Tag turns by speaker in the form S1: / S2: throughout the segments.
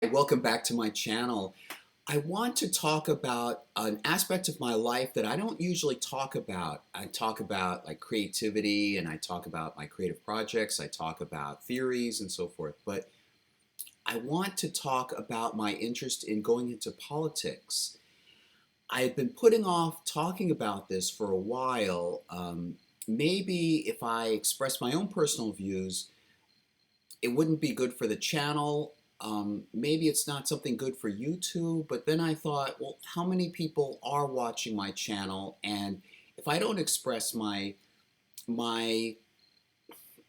S1: Welcome back to my channel. I want to talk about an aspect of my life that I don't usually talk about. I talk about like creativity and I talk about my creative projects, I talk about theories and so forth, but I want to talk about my interest in going into politics. I had been putting off talking about this for a while. Maybe if I express my own personal views, it wouldn't be good for the channel. Maybe it's not something good for YouTube, but then I thought, well, how many people are watching my channel? And if I don't express my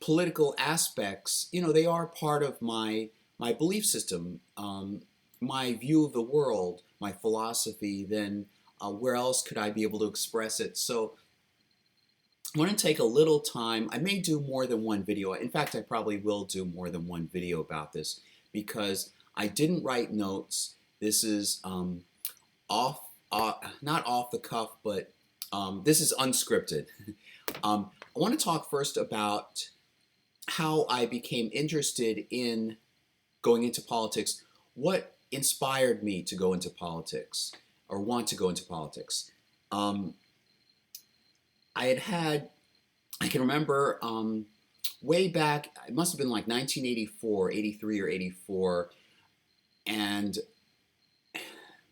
S1: political aspects, they are part of my belief system, my view of the world, my philosophy. Then where else could I be able to express it? So I want to take a little time. I may do more than one video. In fact, I probably will do more than one video about this because I didn't write notes. This is off, not off the cuff, but this is unscripted. I want to talk first about how I became interested in going into politics. What inspired me to go into politics or want to go into politics? Um, I can remember way back, it must have been like 1984, 83 or 84, and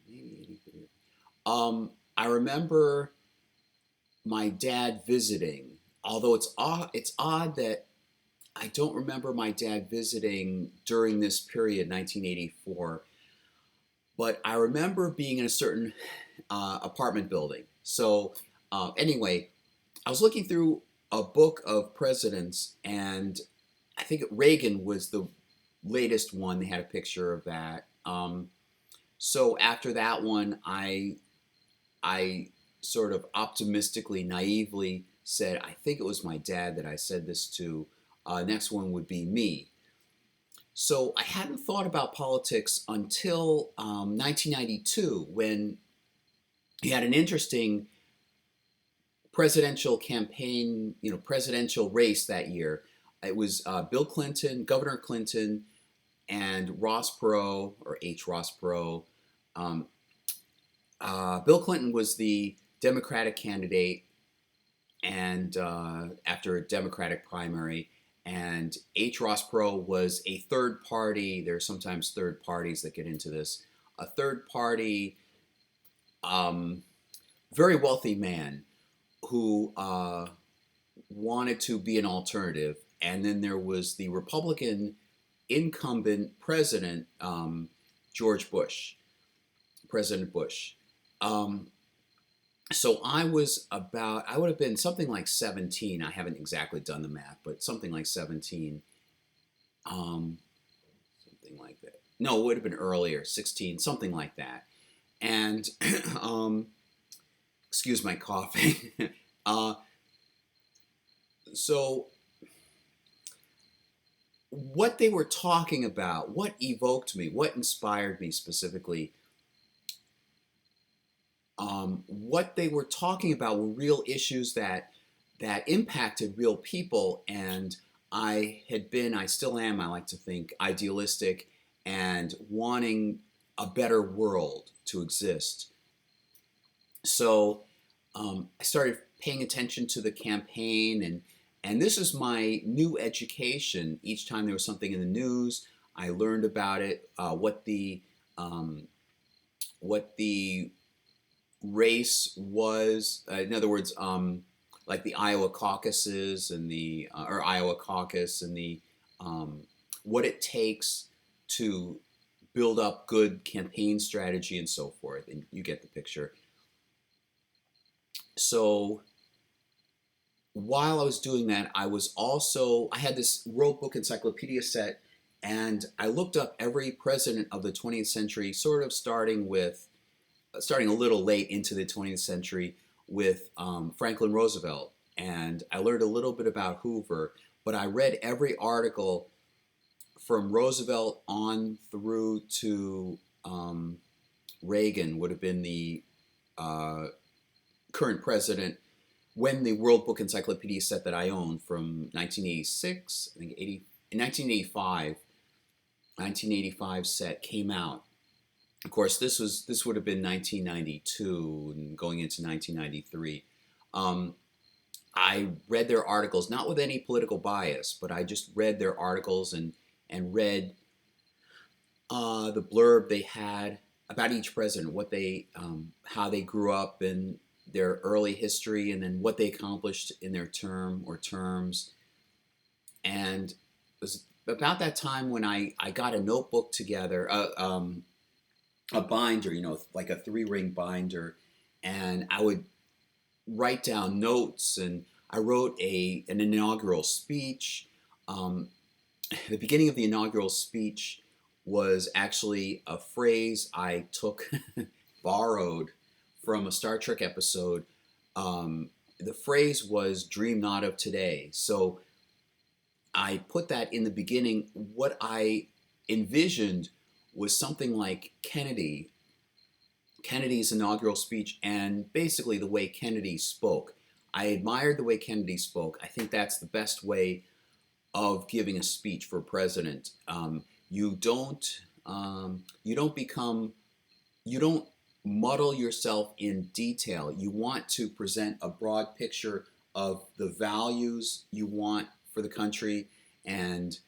S1: maybe 83. I remember my dad visiting, although it's odd that I don't remember my dad visiting during this period, 1984, but I remember being in a certain apartment building. So anyway, I was looking through a book of presidents, and I think Reagan was the latest one. They had a picture of that. So after that one, I sort of optimistically, naively said, I think it was my dad that I said this to. Next one would be me. So I hadn't thought about politics until 1992 when he had an interesting presidential campaign, presidential race that year. It was Bill Clinton, Governor Clinton, and Ross Perot, or H. Ross Perot. Um, Bill Clinton was the Democratic candidate, and after a Democratic primary, and H. Ross Perot was a third party. There are sometimes third parties that get into this. A third party, um, very wealthy man who wanted to be an alternative. And then there was the Republican incumbent president, George Bush, President Bush. Um, so I would have been something like 17. I haven't exactly done the math, but something like 17. Um, Something like that. No, it would have been earlier, 16, something like that. And excuse my coughing. uh, so what they were talking about, what evoked me, what inspired me specifically, what they were talking about were real issues that impacted real people, and I still am, I like to think, idealistic and wanting a better world to exist. So I started paying attention to the campaign, and this is my new education. Each time there was something in the news, I learned about it, um, what the race was. In other words, like the Iowa caucuses and the or Iowa caucus and the what it takes to build up good campaign strategy and so forth. And you get the picture. So while I was doing that, I had this World Book Encyclopedia set, and I looked up every president of the 20th century, sort of starting a little late into the 20th century with Franklin Roosevelt, and I learned a little bit about Hoover, but I read every article from Roosevelt on through to Reagan, would have been the uh, current president, when the World Book Encyclopedia set that I own from 1986, I think 1985, 1985 set came out. Of course, this would have been 1992 and going into 1993. Um, I read their articles, not with any political bias, but I just read their articles and read the blurb they had about each president, what they how they grew up in their early history, and then what they accomplished in their term or terms. And it was about that time when I got a notebook together, a binder, like a 3-ring binder, and I would write down notes, and I wrote an inaugural speech. Um, the beginning of the inaugural speech was actually a phrase I took borrowed from a Star Trek episode. The phrase was "Dream not of today." So I put that in the beginning. What I envisioned was something like Kennedy's inaugural speech, and basically the way Kennedy spoke. I admired the way Kennedy spoke. I think that's the best way of giving a speech for a president. You don't become, you don't muddle yourself in detail. You want to present a broad picture of the values you want for the country and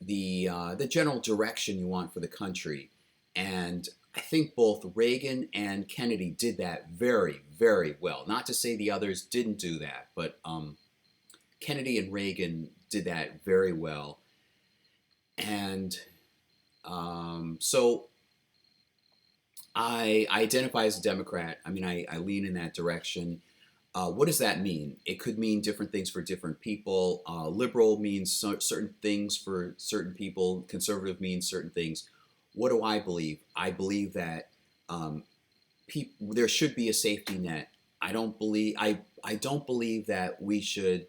S1: the general direction you want for the country. And I think both Reagan and Kennedy did that very, very well. Not to say the others didn't do that, but Kennedy and Reagan did that very well. And so I identify as a Democrat. I mean, I lean in that direction. What does that mean? It could mean different things for different people. Liberal means certain things for certain people. Conservative means certain things. What do I believe? I believe that there should be a safety net. I don't believe that we should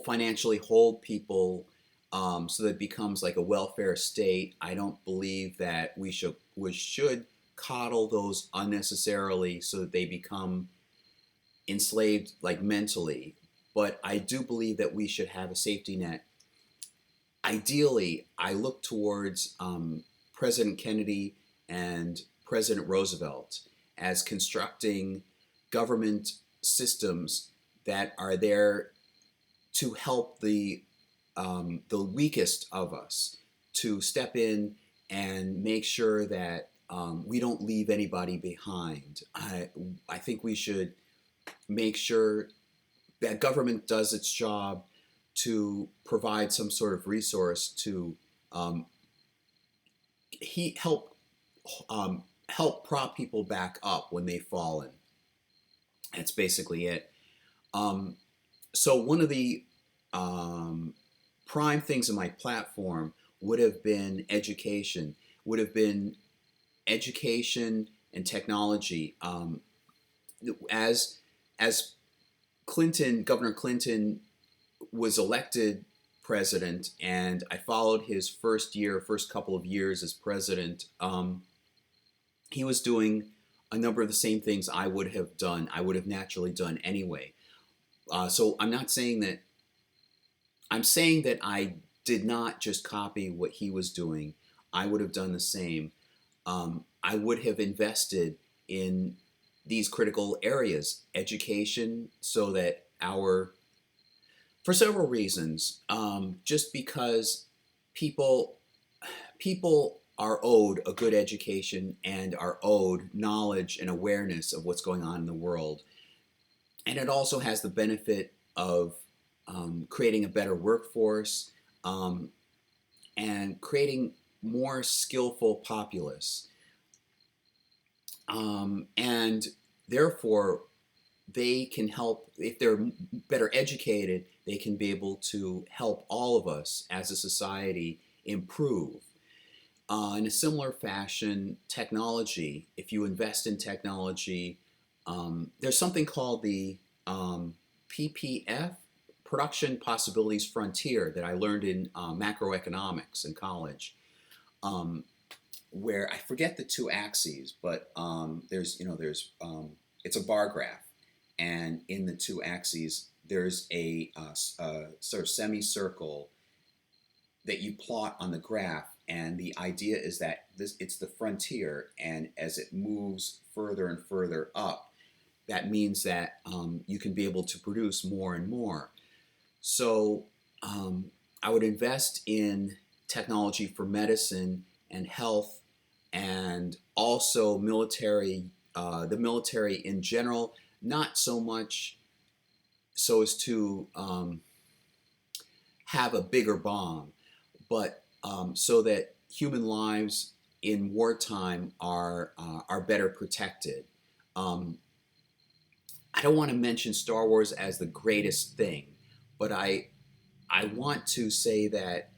S1: financially hold people so that it becomes like a welfare state. I don't believe that we should coddle those unnecessarily so that they become enslaved like mentally. But I do believe that we should have a safety net. Ideally, I look towards President Kennedy and President Roosevelt as constructing government systems that are there to help the weakest of us, to step in and make sure that we don't leave anybody behind. I think we should make sure that government does its job to provide some sort of resource to help help prop people back up when they've fallen. That's basically it. So one of the prime things in my platform would have been education. And technology. As Governor Clinton was elected president, and I followed his first couple of years as president. He was doing a number of the same things I would have done. I would have naturally done anyway. So I'm not saying that. I'm saying that I did not just copy what he was doing. I would have done the same. I would have invested in these critical areas, education, so that for several reasons, just because people are owed a good education and are owed knowledge and awareness of what's going on in the world. And it also has the benefit of creating a better workforce and creating more skillful populace. And therefore, they can help, if they're better educated, they can be able to help all of us as a society improve. In a similar fashion, technology, if you invest in technology, there's something called the PPF, Production Possibilities Frontier, that I learned in macroeconomics in college, where I forget the two axes, but there's it's a bar graph, and in the two axes there's a sort of semicircle. that you plot on the graph, and the idea is that it's the frontier, and as it moves further and further up, that means that you can be able to produce more and more. So um, I would invest in technology for medicine and health, and also the military in general, not so much so as to have a bigger bomb, but so that human lives in wartime are better protected. Um, I don't want to mention Star Wars as the greatest thing, but I want to say that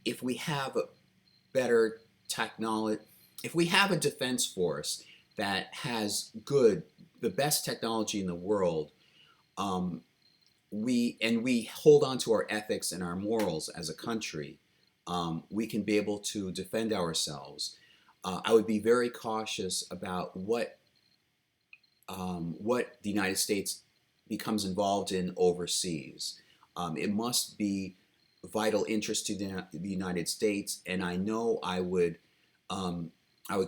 S1: if we have a better technology, if we have a defense force that has the best technology in the world, um, we hold on to our ethics and our morals as a country, we can be able to defend ourselves. I would be very cautious about what the United States becomes involved in overseas. It must be vital interest to the United States, and I know I would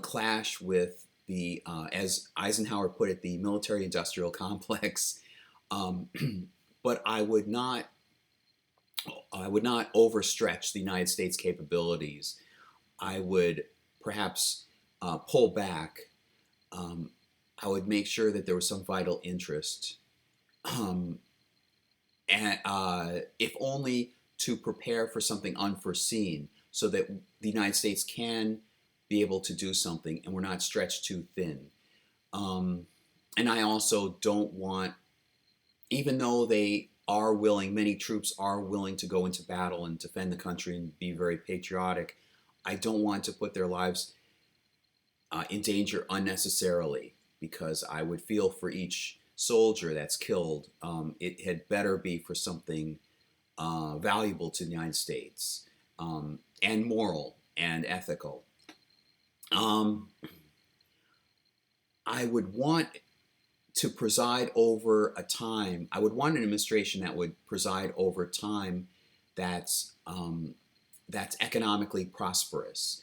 S1: clash with as Eisenhower put it, the military-industrial complex. Um, but I would not overstretch the United States capabilities. I would perhaps pull back. Um, I would make sure that there was some vital interest, um, and if only to prepare for something unforeseen, so that the United States can be able to do something, and we're not stretched too thin. Um, and I also don't want, even though many troops are willing to go into battle and defend the country and be very patriotic, I don't want to put their lives in danger unnecessarily, because I would feel for each soldier that's killed, it had better be for something valuable to the United States, and moral and ethical. Um, I would want to preside over a time. I would want an administration that would preside over time that's economically prosperous.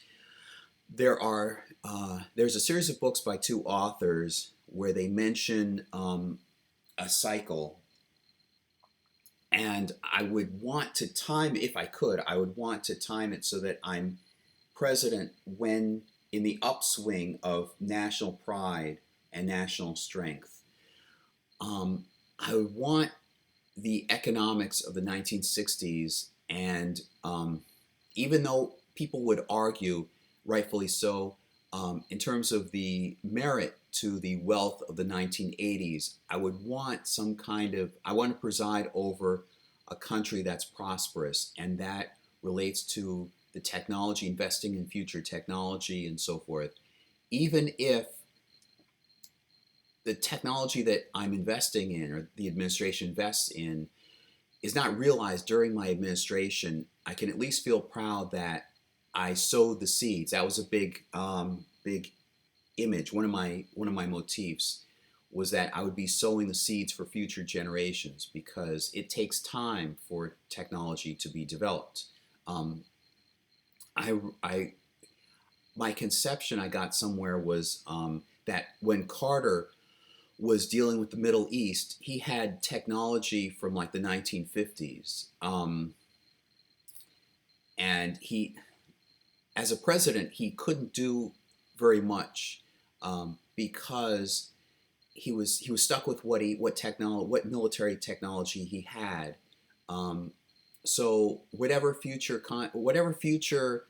S1: There's a series of books by two authors where they mention a cycle, and I would want to time, if I could, I would want to time it so that I'm president when in the upswing of national pride and national strength. Um, I would want the economics of the 1960s, and even though people would argue, rightfully so, in terms of the merit to the wealth of the 1980s, I want to preside over a country that's prosperous, and that relates to the technology, investing in future technology and so forth. Even if the technology that I'm investing in, or the administration invests in, is not realized during my administration, I can at least feel proud that I sowed the seeds. That was a big image. One of my motifs was that I would be sowing the seeds for future generations, because it takes time for technology to be developed. Um, I my conception I got somewhere was that when Carter was dealing with the Middle East, he had technology from like the 1950s, and as a president, he couldn't do very much, because he was stuck with what military technology he had. Um, so whatever future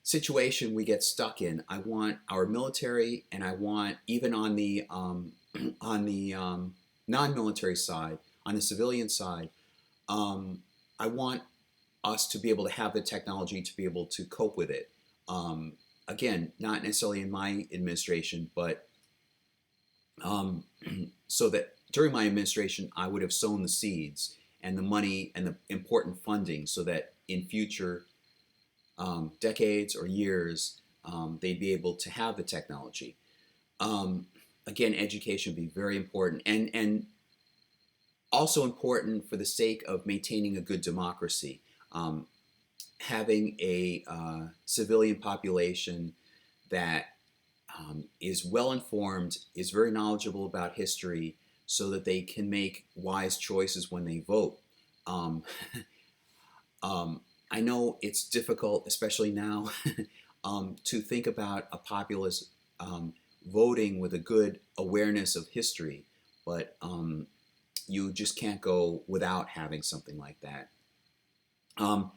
S1: situation we get stuck in, I want our military, and I want, even on the non-military side, on the civilian side, I want us to be able to have the technology to be able to cope with it. Um, Again, not necessarily in my administration, but um, so that during my administration, I would have sown the seeds and the money and the important funding, so that in future decades or years, they'd be able to have the technology. Um, Again, education would be very important, and also important for the sake of maintaining a good democracy. Um, having a civilian population that is well informed, is very knowledgeable about history, so that they can make wise choices when they vote. Um, I know it's difficult, especially now, to think about a populace voting with a good awareness of history, but you just can't go without having something like that. Um,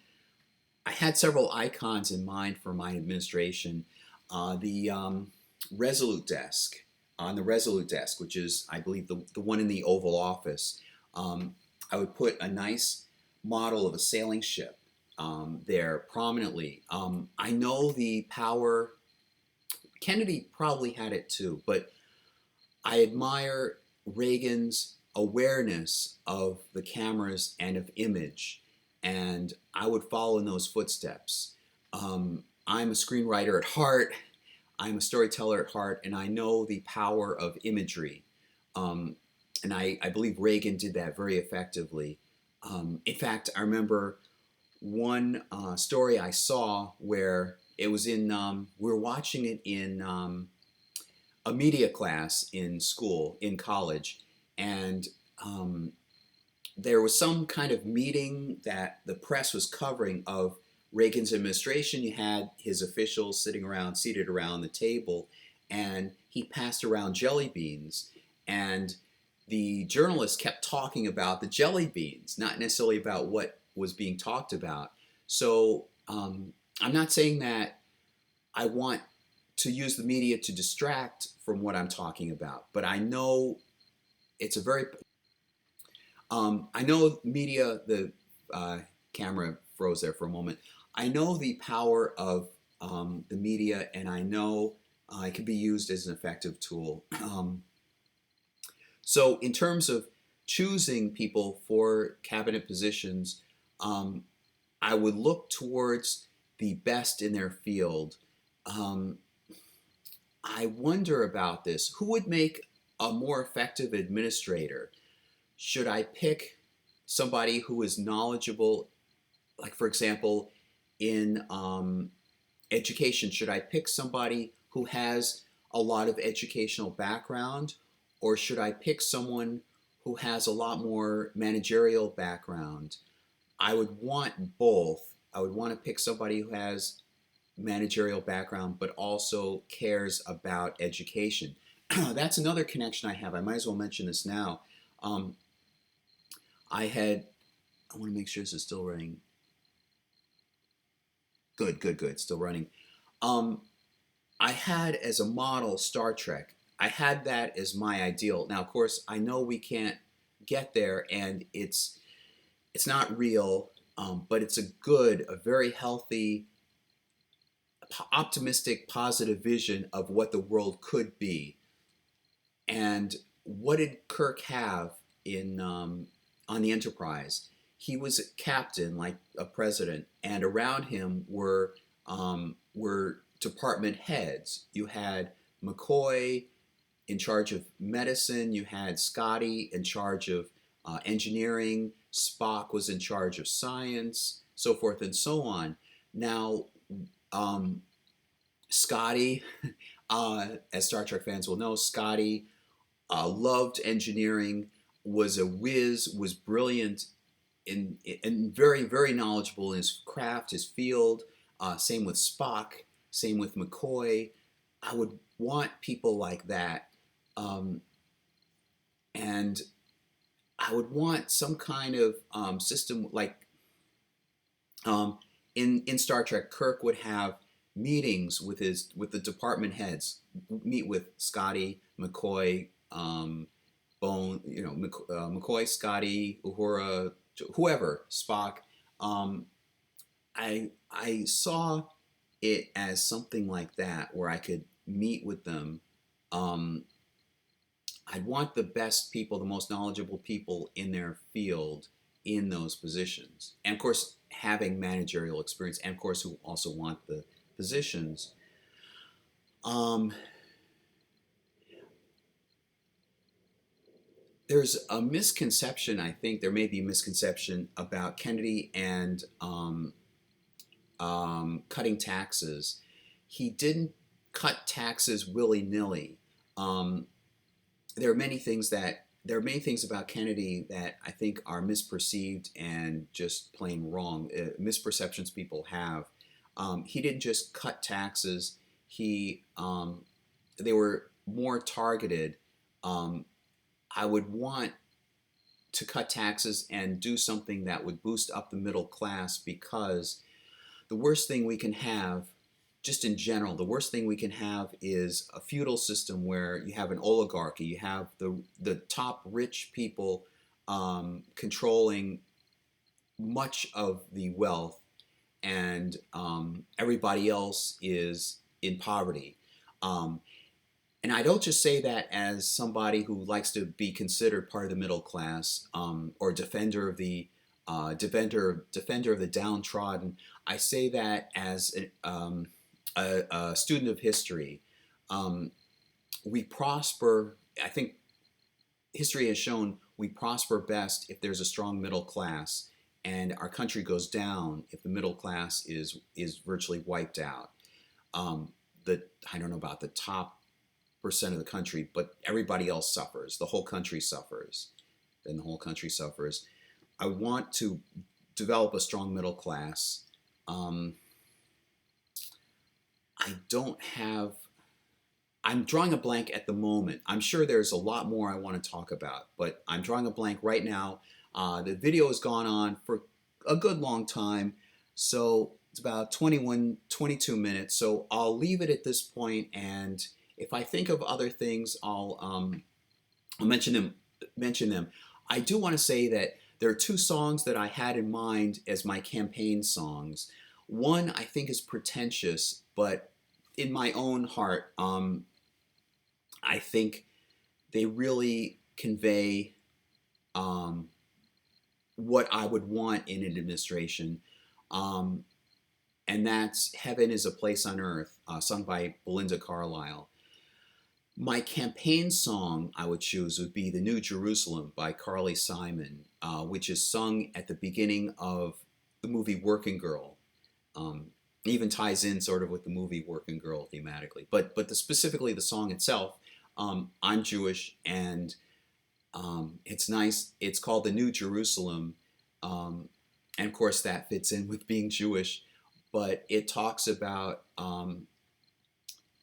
S1: I had several icons in mind for my administration. The Resolute desk, on the Resolute desk, which is, I believe, the one in the Oval Office, I would put a nice model of a sailing ship there prominently. I know the power, Kennedy probably had it too, but I admire Reagan's awareness of the cameras and of image, and I would follow in those footsteps. I'm a screenwriter at heart, I'm a storyteller at heart, and I know the power of imagery. Um, and I believe Reagan did that very effectively. In fact, I remember one story I saw where it was in, we were watching it in a media class in school, in college, and um, there was some kind of meeting that the press was covering of Reagan's administration. You had his officials sitting around, seated around the table, and he passed around jelly beans. And the journalist kept talking about the jelly beans, not necessarily about what was being talked about. So I'm not saying that I want to use the media to distract from what I'm talking about, but I know it's a very I know media, the camera froze there for a moment. I know the power of the media, and I know it can be used as an effective tool. So, in terms of choosing people for cabinet positions, um, I would look towards the best in their field. Um, I wonder about this. Who would make a more effective administrator? Should I pick somebody who is knowledgeable, like for example, in education? Should I pick somebody who has a lot of educational background, or should I pick someone who has a lot more managerial background? I would want both. I would want to pick somebody who has managerial background but also cares about education. That's another connection I have. I might as well mention this now. Um, I had, I want to make sure this is still running. Good, good, good. Still running. Um, I had as a model Star Trek. I had that as my ideal. Now, of course, I know we can't get there, and it's not real, but it's a very healthy, optimistic, positive vision of what the world could be. And what did Kirk have in on the Enterprise? He was a captain, like a president, and around him were department heads. You had McCoy in charge of medicine. You had Scotty in charge of engineering. Spock was in charge of science, so forth and so on. Now, um, Scotty, as Star Trek fans will know, Scotty loved engineering, was a whiz, was brilliant and very, very knowledgeable in his craft, his field. Same with Spock, same with McCoy. I would want people like that. Um, and I would want some kind of system like um, in Star Trek, Kirk would have meetings with the department heads, meet with Scotty, McCoy, Bone, McCoy, Scotty, Uhura, whoever, Spock. Um, I saw it as something like that where I could meet with them. Um, I'd want the best people, the most knowledgeable people in their field in those positions. And of course, having managerial experience, and of course, who also want the positions. Um, there's a misconception, I think there may be a misconception about Kennedy and cutting taxes, he didn't cut taxes willy-nilly. Um, there are many things about Kennedy that I think are misperceived and just plain wrong. Misperceptions people have. He didn't just cut taxes. He They were more targeted. Um, I would want to cut taxes and do something that would boost up the middle class, because the worst thing we can have, just in general, the worst thing we can have is a feudal system where you have an oligarchy. You have the top rich people controlling much of the wealth, and everybody else is in poverty. Um, and I don't just say that as somebody who likes to be considered part of the middle class, or defender of the defender of the downtrodden. I say that as a student of history. Um, we prosper. I think history has shown we prosper best if there's a strong middle class, and our country goes down if the middle class is virtually wiped out. Um, I don't know about the top percent of the country, but everybody else suffers. The whole country suffers. Then the whole country suffers. I want to develop a strong middle class. Um, I don't have. I'm drawing a blank at the moment. I'm sure there's a lot more I want to talk about, but I'm drawing a blank right now. The video has gone on for a good long time, so it's about 21, 22 minutes. So I'll leave it at this point, and if I think of other things, I'll mention them. Mention them. I do want to say that there are two songs that I had in mind as my campaign songs. One I think is pretentious, but in my own heart, I think they really convey um, what I would want in an administration, um, and that's "Heaven Is a Place on Earth," sung by Belinda Carlisle. My campaign song I would choose would be "The New Jerusalem" by Carly Simon, which is sung at the beginning of the movie Working Girl. Um, it even ties in sort of with the movie Working Girl thematically, but specifically the song itself. I'm Jewish, and it's nice. It's called "The New Jerusalem," um, and of course that fits in with being Jewish. But it talks about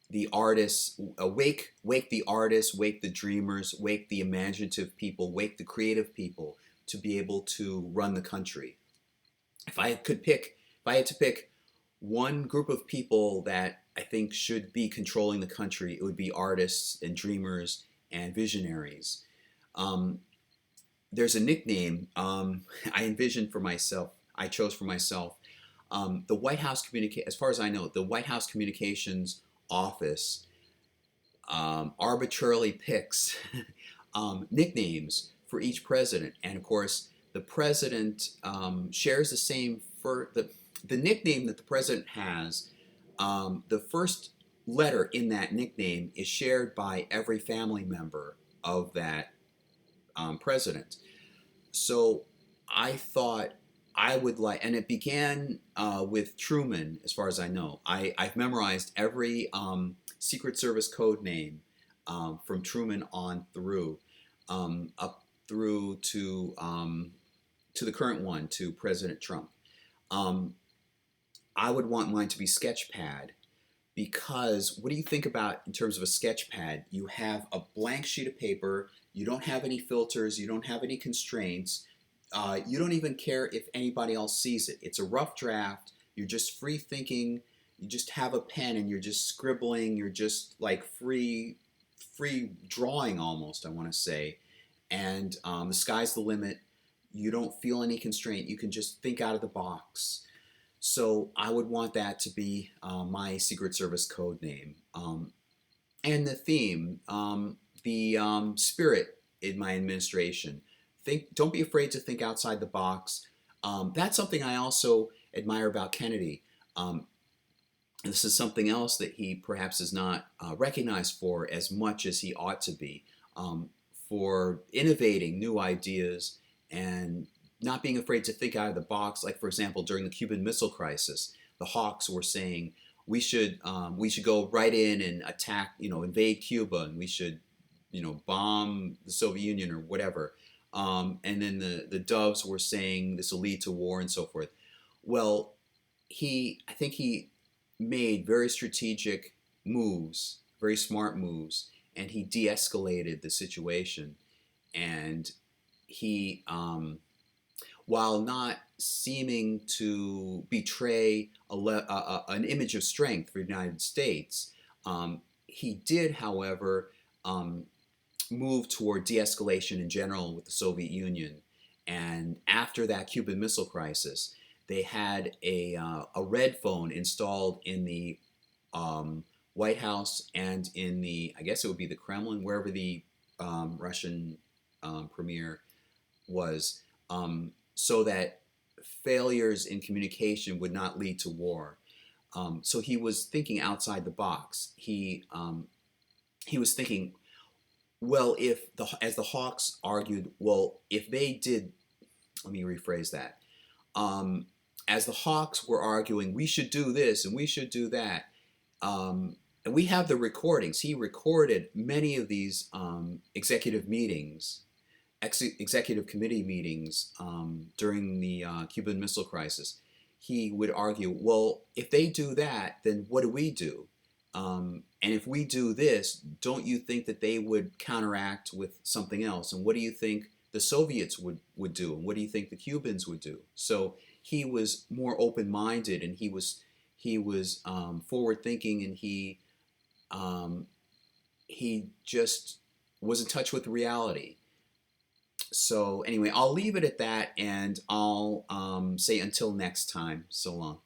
S1: the artists, wake the artists, wake the dreamers, wake the imaginative people, wake the creative people to be able to run the country. If I had to pick one group of people that I think should be controlling the country, it would be artists and dreamers and visionaries. Um, there's a nickname I envisioned for myself. I chose for myself. The White House as far as I know, the White House Communications Office arbitrarily picks nicknames for each president, and of course, the president shares the same for the nickname that the president has. The first letter in that nickname is shared by every family member of that president. So I thought I would like, and it began with Truman, as far as I know. I've memorized every Secret Service code name from Truman on through, up through to the current one, to President Trump. Um, I would want mine to be Sketchpad, because what do you think about in terms of a sketch pad? You have a blank sheet of paper, you don't have any filters, you don't have any constraints, you don't even care if anybody else sees it. It's a rough draft, you're just free thinking, you just have a pen and you're just scribbling, you're just like free drawing almost, I want to say. And the sky's the limit. You don't feel any constraint, you can just think out of the box. So I would want that to be my Secret Service code name. And the theme, the spirit in my administration. Don't be afraid to think outside the box. That's something I also admire about Kennedy. This is something else that he perhaps is not recognized for as much as he ought to be, for innovating new ideas and not being afraid to think out of the box. Like, for example, during the Cuban Missile Crisis, the hawks were saying we should go right in and attack, invade Cuba, and we should, bomb the Soviet Union or whatever. And then the doves were saying this will lead to war and so forth. Well, I think he made very strategic moves, very smart moves, and he de-escalated the situation. And he, while not seeming to betray an image of strength for the United States, he did, however, um, move toward de-escalation in general with the Soviet Union. And after that Cuban Missile Crisis, they had a red phone installed in the White House and in I guess it would be the Kremlin, wherever the Russian premier was, so that failures in communication would not lead to war. So he was thinking outside the box. He was thinking, well, as the Hawks argued, well, if they did, let me rephrase that. As the Hawks were arguing, we should do this and we should do that. And we have the recordings. He recorded many of these executive meetings, executive committee meetings during the Cuban Missile Crisis. He would argue, well, if they do that, then what do we do? And if we do this, don't you think that they would counteract with something else? And what do you think the Soviets would do? And what do you think the Cubans would do? So he was more open-minded, and he was forward-thinking, and he just was in touch with reality. So anyway, I'll leave it at that, and I'll say until next time. So long.